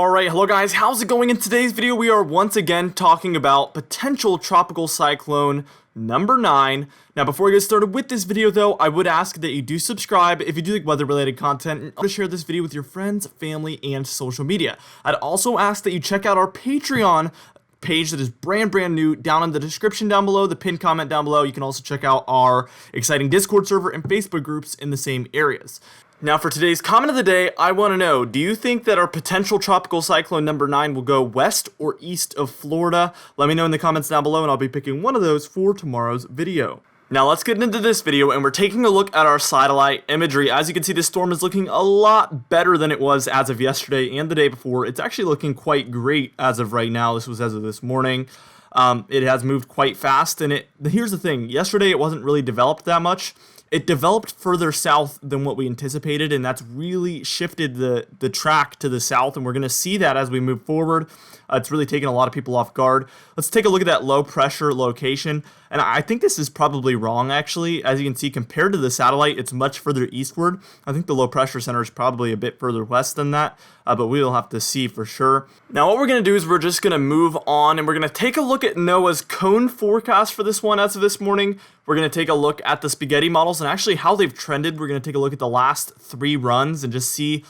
Alright, hello guys, how's it going? In today's video, we are once again talking about potential tropical cyclone number 9. Now, before we get started with this video though, I would ask that you do subscribe if you do like weather-related content, and share this video with your friends, family, and social media. I'd also ask that you check out our Patreon page that is brand new down in the description down below, the pinned comment down below. You can also check out our exciting Discord server and Facebook groups in the same areas. Now for today's comment of the day, I want to know, do you think that our potential tropical cyclone number 9 will go west or east of Florida? Let me know in the comments down below and I'll be picking one of those for tomorrow's video. Now let's get into this video and we're taking a look at our satellite imagery. As you can see, this storm is looking a lot better than it was as of yesterday and the day before. It's actually looking quite great as of right now. This was as of this morning. It has moved quite fast, and here's the thing. Yesterday it wasn't really developed that much. It developed further south than what we anticipated, and that's really shifted the track to the south, and we're going to see that as we move forward. It's really taken a lot of people off guard. Let's take a look at that low pressure location, and I think this is probably wrong actually. As you can see, compared to the satellite, it's much further eastward. I think the low pressure center is probably a bit further west than that, but we will have to see for sure. Now what we're going to do is we're just going to move on, and we're going to take a look at NOAA's cone forecast for this one as of this morning. We're going to take a look at the spaghetti models and actually how they've trended. We're going to take a look at the last 3 runs and just see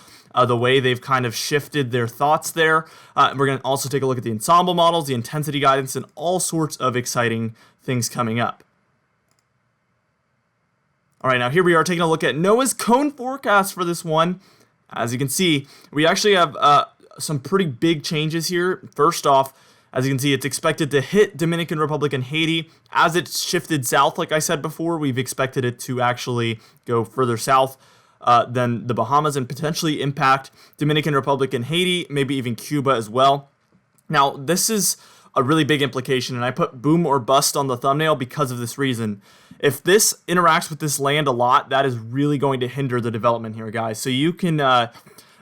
the way they've kind of shifted their thoughts there. We're going to also take a look at the ensemble models, the intensity guidance, and all sorts of exciting things coming up. All right, now here we are taking a look at NOAA's cone forecast for this one. As you can see, we actually have some pretty big changes here. First off, as you can see, it's expected to hit Dominican Republic and Haiti. As it's shifted south, like I said before, we've expected it to actually go further south than the Bahamas and potentially impact Dominican Republic and Haiti, maybe even Cuba as well. Now, this is a really big implication, and I put boom or bust on the thumbnail because of this reason. If this interacts with this land a lot, that is really going to hinder the development here, guys. So you can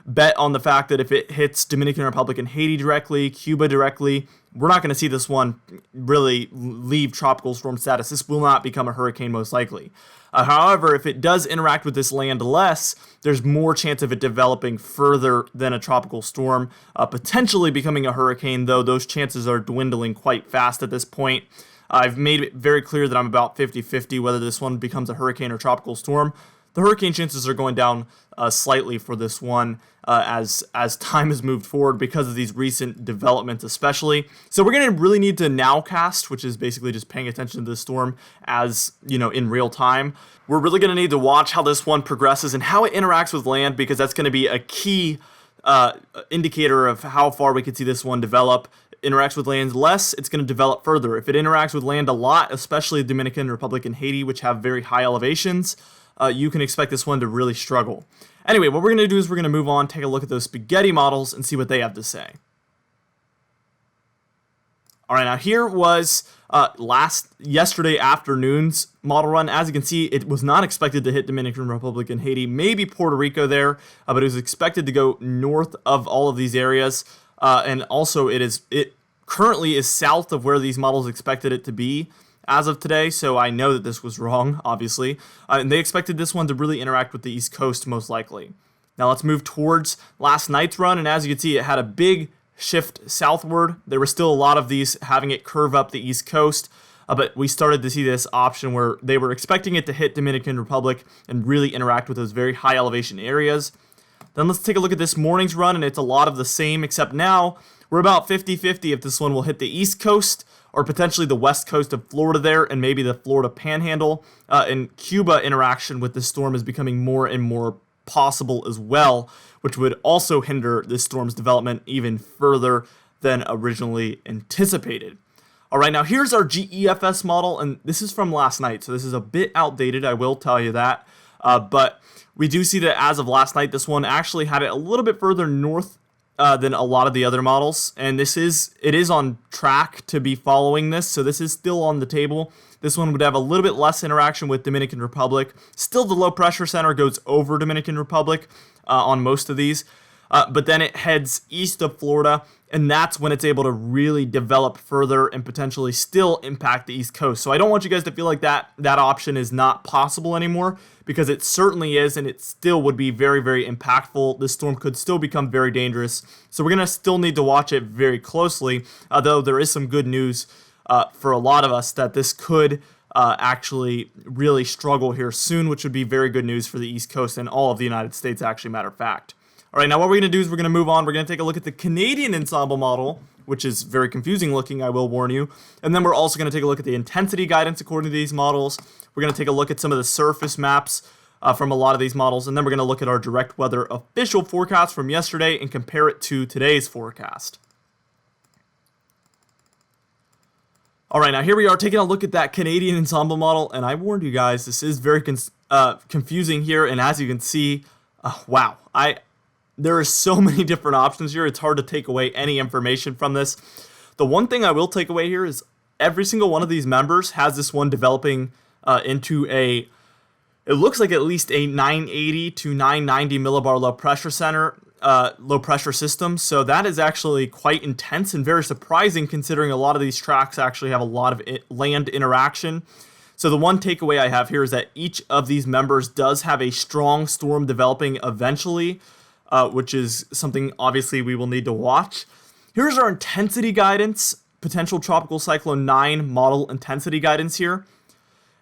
bet on the fact that if it hits Dominican Republic and Haiti directly, Cuba directly, we're not going to see this one really leave tropical storm status. This will not become a hurricane most likely. However, if it does interact with this land less, there's more chance of it developing further than a tropical storm, potentially becoming a hurricane, though those chances are dwindling quite fast at this point. I've made it very clear that I'm about 50-50 whether this one becomes a hurricane or tropical storm. The hurricane chances are going down slightly for this one as time has moved forward because of these recent developments especially. So we're going to really need to nowcast, which is basically just paying attention to the storm as, in real time. We're really going to need to watch how this one progresses and how it interacts with land, because that's going to be a key indicator of how far we could see this one develop. Interacts with land less, it's going to develop further. If it interacts with land a lot, especially Dominican Republic and Haiti, which have very high elevations, you can expect this one to really struggle. Anyway, what we're going to do is we're going to move on, take a look at those spaghetti models, and see what they have to say. All right, now here was yesterday afternoon's model run. As you can see, it was not expected to hit Dominican Republic and Haiti, maybe Puerto Rico there, but it was expected to go north of all of these areas, and also it currently is south of where these models expected it to be as of today, so I know that this was wrong, obviously. And they expected this one to really interact with the East Coast, most likely. Now let's move towards last night's run, and as you can see, it had a big shift southward. There were still a lot of these having it curve up the East Coast, but we started to see this option where they were expecting it to hit Dominican Republic and really interact with those very high elevation areas. Then let's take a look at this morning's run, and it's a lot of the same, except now we're about 50-50 if this one will hit the East Coast or potentially the west coast of Florida there, and maybe the Florida Panhandle. And Cuba interaction with this storm is becoming more and more possible as well, which would also hinder this storm's development even further than originally anticipated. All right, now here's our GEFS model, and this is from last night, so this is a bit outdated, I will tell you that. But we do see that as of last night, this one actually had it a little bit further north than a lot of the other models, and it is on track to be following this, so this is still on the table. This one would have a little bit less interaction with Dominican Republic. Still, the low pressure center goes over Dominican Republic on most of these, but then it heads east of Florida and that's when it's able to really develop further and potentially still impact the East Coast. So I don't want you guys to feel like that option is not possible anymore, because it certainly is, and it still would be very, very impactful. This storm could still become very dangerous. So we're going to still need to watch it very closely, though there is some good news for a lot of us that this could actually really struggle here soon, which would be very good news for the East Coast and all of the United States, actually, matter of fact. All right, now what we're going to do is we're going to move on. We're going to take a look at the Canadian ensemble model, which is very confusing looking, I will warn you. And then we're also going to take a look at the intensity guidance according to these models. We're going to take a look at some of the surface maps from a lot of these models. And then we're going to look at our direct weather official forecast from yesterday and compare it to today's forecast. All right, now here we are taking a look at that Canadian ensemble model. And I warned you guys, this is very confusing here. And as you can see, wow, there are so many different options here. It's hard to take away any information from this. The one thing I will take away here is every single one of these members has this one developing into it looks like at least a 980 to 990 millibar low pressure system. So that is actually quite intense and very surprising, considering a lot of these tracks actually have a lot of land interaction. So the one takeaway I have here is that each of these members does have a strong storm developing eventually, which is something obviously we will need to watch. Here's our intensity guidance, potential tropical cyclone 9 model intensity guidance here.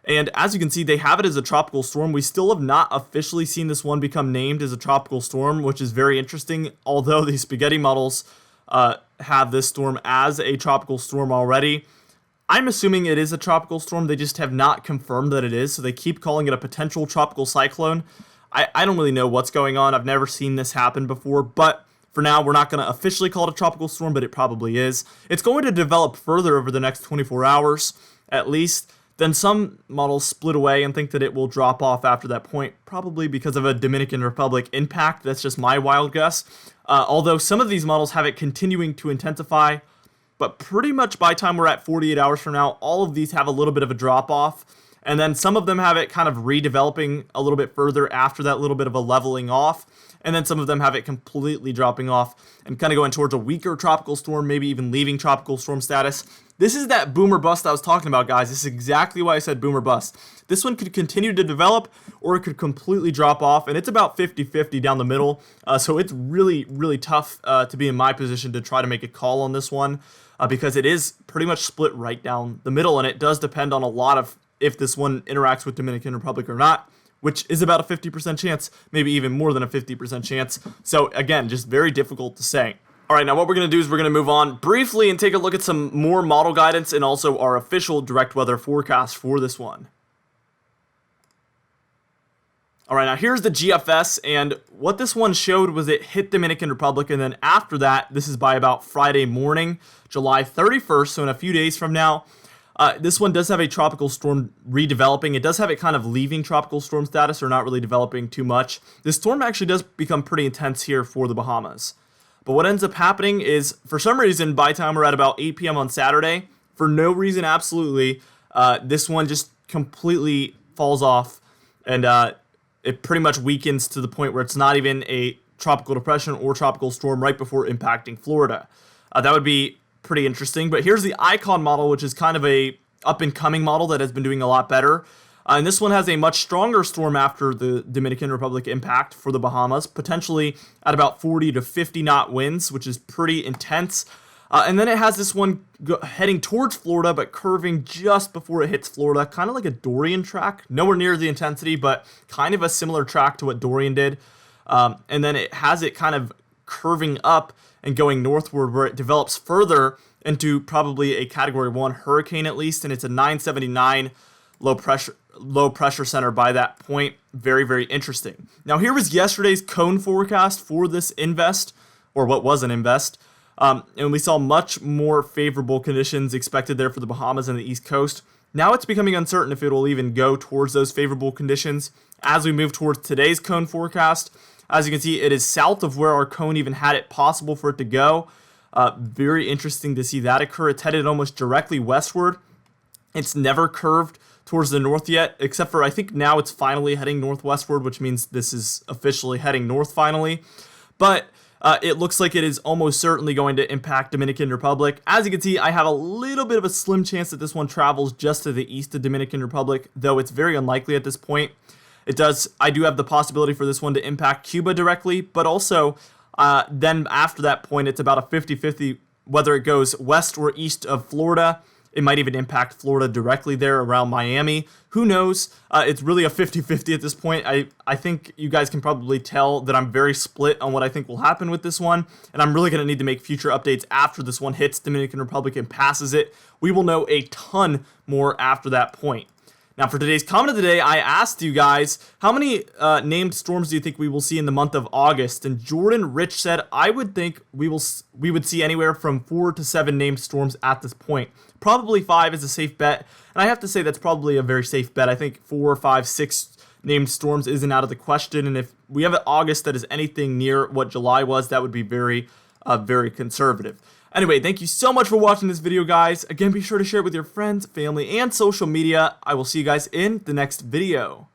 And as you can see, they have it as a tropical storm. We still have not officially seen this one become named as a tropical storm, which is very interesting, although these spaghetti models have this storm as a tropical storm already. I'm assuming it is a tropical storm. They just have not confirmed that it is, so they keep calling it a potential tropical cyclone. I don't really know what's going on. I've never seen this happen before, but for now, we're not going to officially call it a tropical storm, but it probably is. It's going to develop further over the next 24 hours, at least. Then some models split away and think that it will drop off after that point, probably because of a Dominican Republic impact. That's just my wild guess. Although some of these models have it continuing to intensify, but pretty much by the time we're at 48 hours from now, all of these have a little bit of a drop off. And then some of them have it kind of redeveloping a little bit further after that little bit of a leveling off. And then some of them have it completely dropping off and kind of going towards a weaker tropical storm, maybe even leaving tropical storm status. This is that boomer bust I was talking about, guys. This is exactly why I said boomer bust. This one could continue to develop, or it could completely drop off, and it's about 50-50 down the middle. So it's really, really tough to be in my position to try to make a call on this one, because it is pretty much split right down the middle, and it does depend on a lot of if this one interacts with Dominican Republic or not, which is about a 50% chance, maybe even more than a 50% chance. So again, just very difficult to say. All right, now what we're going to do is we're going to move on briefly and take a look at some more model guidance and also our official direct weather forecast for this one. All right, now here's the GFS, and what this one showed was it hit Dominican Republic, and then after that, this is by about Friday morning, July 31st, so in a few days from now. This one does have a tropical storm redeveloping. It does have it kind of leaving tropical storm status or not really developing too much. This storm actually does become pretty intense here for the Bahamas. But what ends up happening is, for some reason, by the time we're at about 8 p.m. on Saturday, for no reason absolutely, this one just completely falls off, and it pretty much weakens to the point where it's not even a tropical depression or tropical storm right before impacting Florida. That would be pretty interesting. But here's the Icon model, which is kind of a up-and-coming model that has been doing a lot better. And this one has a much stronger storm after the Dominican Republic impact for the Bahamas, potentially at about 40 to 50 knot winds, which is pretty intense. And then it has this one heading towards Florida, but curving just before it hits Florida, kind of like a Dorian track. Nowhere near the intensity, but kind of a similar track to what Dorian did. And then it has it kind of curving up and going northward, where it develops further into probably a Category 1 hurricane at least, and it's a 979 low pressure center by that point. Very, very interesting. Now here was yesterday's cone forecast for this invest, or what was an invest, and we saw much more favorable conditions expected there for the Bahamas and the East Coast. Now it's becoming uncertain if it will even go towards those favorable conditions as we move towards today's cone forecast. As you can see, it is south of where our cone even had it possible for it to go. Very interesting to see that occur. It's headed almost directly westward. It's never curved towards the north yet, except for I think now it's finally heading northwestward, which means this is officially heading north finally. But it looks like it is almost certainly going to impact Dominican Republic. As you can see, I have a little bit of a slim chance that this one travels just to the east of Dominican Republic, though it's very unlikely at this point. I do have the possibility for this one to impact Cuba directly, but also then after that point, it's about a 50-50 whether it goes west or east of Florida. It might even impact Florida directly there around Miami. Who knows? It's really a 50-50 at this point. I think you guys can probably tell that I'm very split on what I think will happen with this one, and I'm really going to need to make future updates after this one hits Dominican Republic and passes it. We will know a ton more after that point. Now, for today's comment of the day, I asked you guys, how many named storms do you think we will see in the month of August? And Jordan Rich said, I would think we would see anywhere from 4 to 7 named storms at this point. Probably 5 is a safe bet, and I have to say that's probably a very safe bet. I think 4, 5, 6 named storms isn't out of the question, and if we have an August that is anything near what July was, that would be very, very conservative. Anyway, thank you so much for watching this video, guys. Again, be sure to share it with your friends, family, and social media. I will see you guys in the next video.